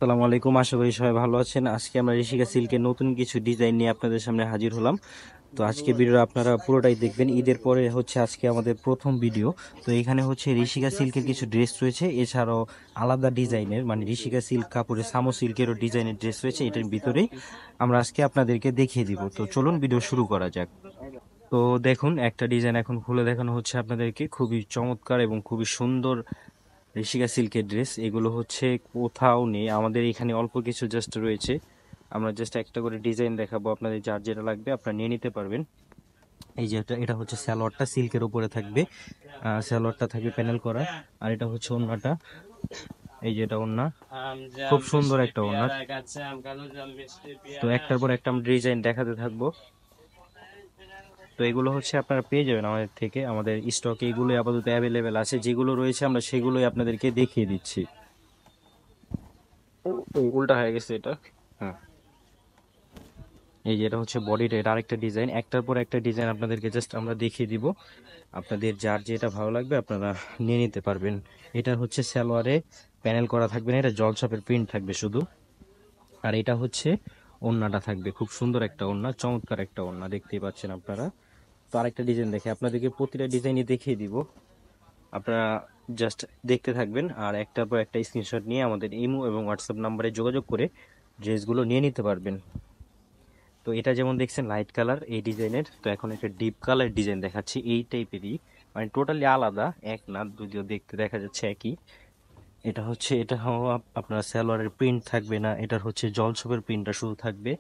আসসালামু আলাইকুম, আশা করি সবাই ভালো আছেন। আজকে আমরা ঋষিকা সিল্কের নতুন কিছু ডিজাইন নিয়ে আপনাদের সামনে হাজির হলাম। তো আজকে ভিডিও আপনারা পুরোটাই দেখবেন। ঈদের পরে হচ্ছে আজকে আমাদের প্রথম ভিডিও। তো এখানে হচ্ছে ঋষিকা সিল্কের কিছু ড্রেস রয়েছে, এছাড়াও আলাদা ডিজাইনের মানে ঋষিকা সিল্ক কাপড়ে সামো সিল্কেরও ডিজাইনের ড্রেস রয়েছে। এটার ভিতরেই আমরা আজকে আপনাদেরকে দেখিয়ে দিব। তো চলুন ভিডিও শুরু করা যাক। তো দেখুন, একটা ডিজাইন এখন খুলে দেখানো হচ্ছে আপনাদেরকে, খুবই চমৎকার এবং খুবই সুন্দর ঋষিকা সিল্কের ড্রেস। এগুলো হচ্ছে কোথাও নেই, আমাদের এখানে অল্প কিছু জাস্ট রয়েছে। আমরা জাস্ট একটা করে ডিজাইন দেখাবো আপনাদের, যার যেটা লাগবে আপনারা নিয়ে নিতে পারবেন। এই যে এটা হচ্ছে সালোয়ারটা, সিল্কের উপরে থাকবে। সালোয়ারটা থাকবে প্যানেল করা। আর এটা হচ্ছে ওড়নাটা, এই যে এটা ওড়না, খুব সুন্দর একটা ওড়না। তো একটার পর একটা আমরা ডিজাইন দেখাতে থাকবো। তো এগুলো হচ্ছে আপনারা পেয়ে যাবেন আমাদের থেকে, আমাদের স্টকে এগুলো আপাতত অ্যাভেলেবেল আছে। যেগুলো রয়েছে আমরা সেগুলোই আপনাদেরকে দেখিয়ে দিচ্ছি। উল্টা হয়ে গেছে এটা। হ্যাঁ, এই যে এটা হচ্ছে বডিটা, এটা আরেকটা ডিজাইন। একটার পর একটা ডিজাইন আপনাদেরকে জাস্ট আমরা দেখিয়ে দিব। আপনাদের যার যেটা ভালো লাগবে আপনারা নিয়ে নিতে পারবেন। এটা হচ্ছে সালোয়ারে প্যানেল করা থাকবে না, এটা জলছাপের প্রিন্ট থাকবে শুধু। আর এটা হচ্ছে ওড়নাটা থাকবে, খুব সুন্দর একটা ওড়না, চমৎকার একটা ওড়না, দেখতেই পাচ্ছেন আপনারা। তো আরেকটা ডিজাইন দেখে আপনাদেরকে প্রতিটা ডিজাইনই দেখিয়ে দিব। আপনারা জাস্ট দেখতে থাকবেন আর একটার পর একটা স্ক্রিনশট নিয়ে আমাদের ইমো এবং হোয়াটসঅ্যাপ নাম্বারে যোগাযোগ করে ড্রেসগুলো নিয়ে নিতে পারবেন। তো এটা যেমন দেখছেন লাইট কালার এই ডিজাইনের, তো এখন একটা ডিপ কালার ডিজাইন দেখাচ্ছি এই টাইপেরই, মানে টোটালি আলাদা, এক না যদিও দেখতে দেখা যাচ্ছে একই। এটা হচ্ছে আপনার সালোয়ারের প্রিন্ট থাকবে না, এটার হচ্ছে জলছপের প্রিন্টটা শুধু থাকবে।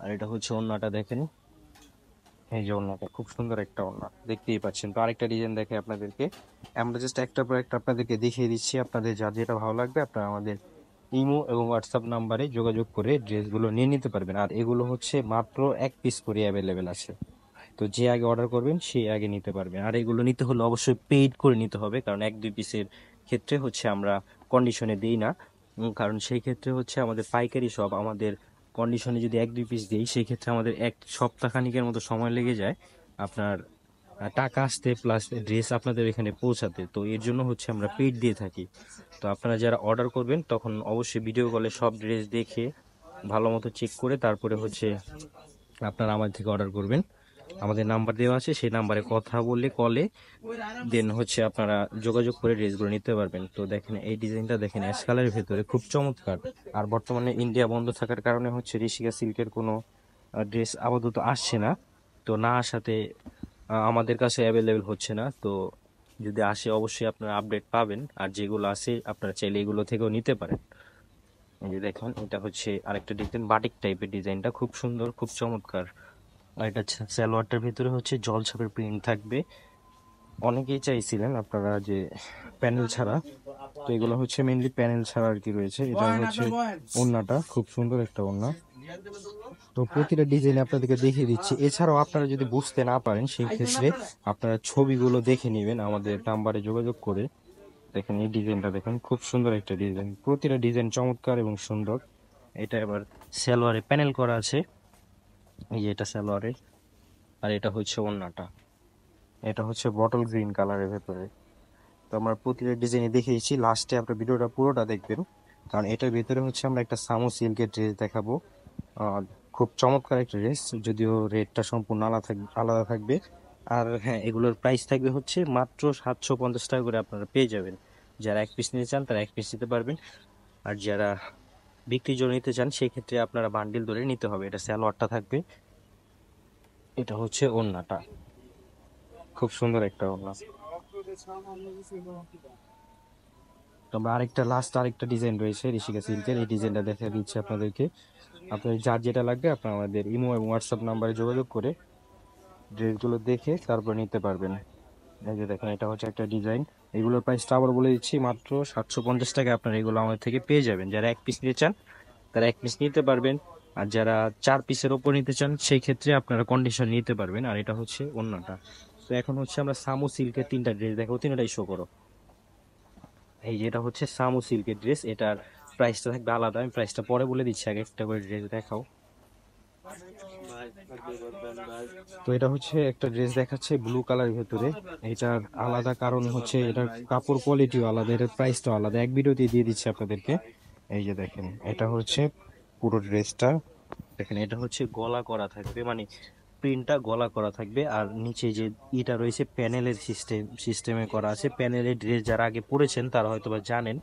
আর এটা হচ্ছে ওড়নাটা দেখেন, এই যে ওড়নাটা খুব সুন্দর একটা ওড়না, দেখতেই পাচ্ছেন। তো আরেকটা ডিজাইন দেখে আপনাদেরকে, আমরা জাস্ট একটার পর একটা আপনাদেরকে দেখিয়ে দিচ্ছি। আপনাদের যা যেটা ভালো লাগবে আপনারা আমাদের ইমো এবং হোয়াটসঅ্যাপ নাম্বারে যোগাযোগ করে ড্রেসগুলো নিয়ে নিতে পারবেন। আর এগুলো হচ্ছে মাত্র এক পিস করে অ্যাভেলেবেল আছে। তো যে আগে অর্ডার করবেন সেই আগে নিতে পারবেন। আর এগুলো নিতে হলে অবশ্যই পেইড করে নিতে হবে, কারণ এক দুই পিসের ক্ষেত্রে হচ্ছে আমরা কন্ডিশনে দিই না। কারণ সেই ক্ষেত্রে হচ্ছে আমাদের পাইকারি সব, আমাদের কন্ডিশনে যদি এক দুই পিস দিই সেই ক্ষেত্রে আমাদের এক সপ্তাহ খানিকের মতো সময় লেগে যায় আপনার টাকা আসতে প্লাস ড্রেস আপনাদের এখানে পৌঁছাতে। তো এর জন্য হচ্ছে আমরা পেইড দিয়ে থাকি। তো আপনারা যারা অর্ডার করবেন তখন অবশ্যই ভিডিও কলে সব ড্রেস দেখে ভালো মতো চেক করে তারপরে হচ্ছে আপনারা আমাদের থেকে অর্ডার করবেন। আমাদের নাম্বার দেওয়া আছে, সেই নাম্বারে কথা বললে কলে দেন হচ্ছে আপনারা যোগাযোগ করে ড্রেসগুলো নিতে পারবেন। তো দেখেন এই ডিজাইনটা দেখেন, অ্যাশ কালারের ভেতরে খুব চমৎকার। আর বর্তমানে ইন্ডিয়া বন্ধ থাকার কারণে হচ্ছে ঋষিকা সিল্কের কোনো ড্রেস আপাতত আসছে না। তো না আসাতে আমাদের কাছে অ্যাভেলেবেল হচ্ছে না। তো যদি আসে অবশ্যই আপনারা আপডেট পাবেন, আর যেগুলো আছে আপনারা চাইলে এগুলো থেকেও নিতে পারেন। এই যে দেখুন, এটা হচ্ছে আরেকটা ডিজাইন, বাটিক টাইপের ডিজাইনটা খুব সুন্দর, খুব চমৎকার। আর এটা সালোয়ারটার ভিতরে হচ্ছে জলছাপের প্রিন্ট থাকবে। অনেকেই চাইছিলেন আপনারা যে প্যানেল ছাড়া, তো এগুলো হচ্ছে মেইনলি প্যানেল ছাড়া আর কি রয়েছে। এটা হচ্ছে ওড়নাটা, খুব সুন্দর একটা ওড়না। তো প্রতিটা ডিজাইন আপনাদেরকে দেখিয়ে দিচ্ছি। এছাড়াও আপনারা যদি বুঝতে না পারেন সেই ক্ষেত্রে আপনারা ছবিগুলো দেখে নেবেন আমাদের নাম্বারে যোগাযোগ করে। দেখেন এই ডিজাইনটা দেখেন, খুব সুন্দর একটা ডিজাইন, প্রতিটা ডিজাইন চমৎকার এবং সুন্দর। এটা এবার সালোয়ারে প্যানেল করা আছে, এই যে এটা সালোয়ারে। আর এটা হচ্ছে ওড়নাটা, এটা হচ্ছে বটল গ্রিন কালারের ভেতরে। তো আমরা প্রতিটা ডিজাইনে দেখিয়েছি, লাস্টে আপনার ভিডিওটা পুরোটা দেখবেন, কারণ এটার ভিতরে হচ্ছে আমরা একটা সামো সিল্কের ড্রেস দেখাবো। খুব চমৎকার একটা ড্রেস, যদিও রেটটা সম্পূর্ণ আলাদা থাকবে। আর হ্যাঁ, এগুলোর প্রাইস থাকবে হচ্ছে মাত্র 750 টাকা করে আপনারা পেয়ে যাবেন। যারা এক পিস নিতে চান তারা এক পিস নিতে পারবেন। আর যারা বিক্রির জন্য নিতে চান সেই ক্ষেত্রে আপনারা বান্ডিল ধরে নিতে হবে। এটা সালোয়ারটা থাকবে, এটা হচ্ছে ওড়নাটা, খুব সুন্দর একটা ওড়না। তবে আরেকটা ডিজাইন রয়েছে ঋষিকা সিল্কের, এই ডিজাইনটা দেখে দিচ্ছি আপনাদেরকে। আপনার যার যেটা লাগবে আপনার আমাদের ইমো এবং হোয়াটসঅ্যাপ নাম্বারে যোগাযোগ করে ড্রেসগুলো দেখে তারপর নিতে পারবেন। এই যে দেখেন, এটা হচ্ছে একটা ডিজাইন। এগুলোর প্রাইসটা আবার বলে দিচ্ছি, মাত্র 750 টাকা আপনারা এগুলো আমাদের থেকে পেয়ে যাবেন। যারা এক পিস নিতে চান তারা এক পিস নিতে পারবেন। আর যারা 4 পিসের ওপর নিতে চান সেই ক্ষেত্রে আপনারা কন্ডিশন নিতে পারবেন। আর এটা হচ্ছে অন্যটা। তো এখন হচ্ছে আমরা সামু সিল্কের তিনটা ড্রেস দেখাবো, তিনটাই শো করো। এই যে এটা হচ্ছে সামু সিল্কের ড্রেস, এটার প্রাইসটা থাকবে আলাদা, আমি প্রাইসটা পরে বলে দিচ্ছি, আগে একটা করে ড্রেস দেখাও। তো এটা হচ্ছে একটা ড্রেস দেখাচ্ছে ব্লু কালারের ভেতরে। এটার আলাদা কারণ হচ্ছে এটার কাপড় কোয়ালিটিও আলাদা, এটার প্রাইসটাও আলাদা, এক ভিডিওতে দিয়ে দিচ্ছি আপনাদেরকে। এই যে দেখেন এটা হচ্ছে পুরো ড্রেসটা। দেখেন এটা হচ্ছে গলা করা থাকবে, মানে প্রিন্টটা গলা করা থাকবে, আর নিচে যে ইটা রয়েছে প্যানেলের সিস্টেমে করা আছে। প্যানেলের ড্রেস যারা আগে পরেছেন তারা হয়তো বা জানেন।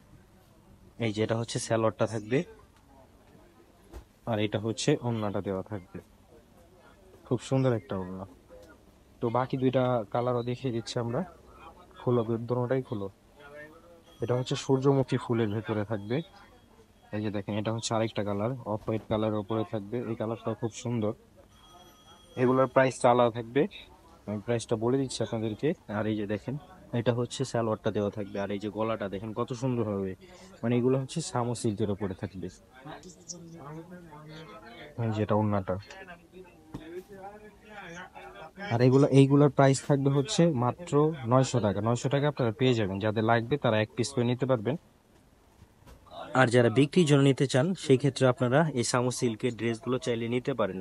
এই যে এটা হচ্ছে স্যালোয়ারটা থাকবে, আর এটা হচ্ছে ওড়নাটা দেওয়া থাকবে। খুব সুন্দর একটা ওড়না। তো বাকি দুইটা কালারও দেখিয়ে দিচ্ছি আমরা। খুলো, দুটোটাই খুলো। এটা হচ্ছে সূর্যমুখী ফুলের ভেতরে থাকবে। এই যে দেখেন এটা হচ্ছে আরেকটা কালার, অফ হোয়াইট কালারের উপরে থাকবে। এই কালারটা খুব সুন্দর। এগুলোর প্রাইসটা আলাদা থাকবে, আমি প্রাইসটা বলে দিচ্ছি আপনাদেরকে। আর এই যে দেখেন এটা হচ্ছে সালোয়ারটা দেওয়া থাকবে, আর এই যে গলাটা দেখেন কত সুন্দর হবে। মানে এগুলো হচ্ছে সামো সিল্কের উপরে থাকবে। এই যেটা ওড়নাটা। আর এইগুলোর প্রাইস থাকবে হচ্ছে মাত্র 900 টাকা। 900 টাকা আপনারা পেয়ে যাবেন। যাদের লাগবে তারা এক পিস করে নিতে পারবেন। আর যারা বিক্রির জন্য নিতে চান সেই ক্ষেত্রে আপনারা এই সামো সিল্কের ড্রেসগুলো চাইলে নিতে পারেন।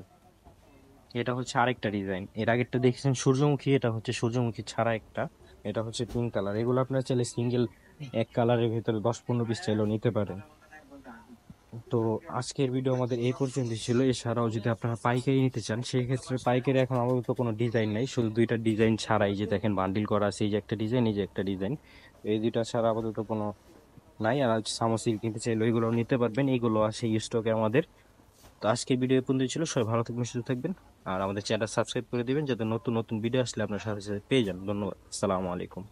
এটা হচ্ছে আরেকটা ডিজাইন। এর আগেরটা দেখেছেন সূর্যমুখী, এটা হচ্ছে সূর্যমুখী ছাড়া একটা। এটা হচ্ছে পিঙ্ক কালার। এগুলো আপনারা চাইলে সিঙ্গেল এক কালারের ভিতরে 10-15 পিস চাইলেও নিতে পারেন। তো আজকের ভিডিও আমাদের এই পর্যন্ত ছিল। এছাড়াও যদি আপনারা পাইকারি নিতে চান সেই ক্ষেত্রে পাইকারি এখন আপাতত কোনো ডিজাইন নাই, শুধু দুইটা ডিজাইন ছাড়াই যে দেখেন বান্ডিল করা আছে, এই যে একটা ডিজাইন, এই যে একটা ডিজাইন। এই দুইটা ছাড়া আপাতত কোনো নাই। আর সামোসিল কিনতে চাইলে ওইগুলো নিতে পারবেন, এইগুলো আছে স্টকে আমাদের। তো আজকের ভিডিও পর্যন্ত ছিল। সবাই ভালো থাকবেন, সুস্থ থাকবেন। আর আমাদের চ্যানেল সাবস্ক্রাইব করে দিবেন যাতে নতুন নতুন ভিডিও আসলে আপনার সাথে সাথে পেয়ে যান। ধন্যবাদ। আসসালামু আলাইকুম।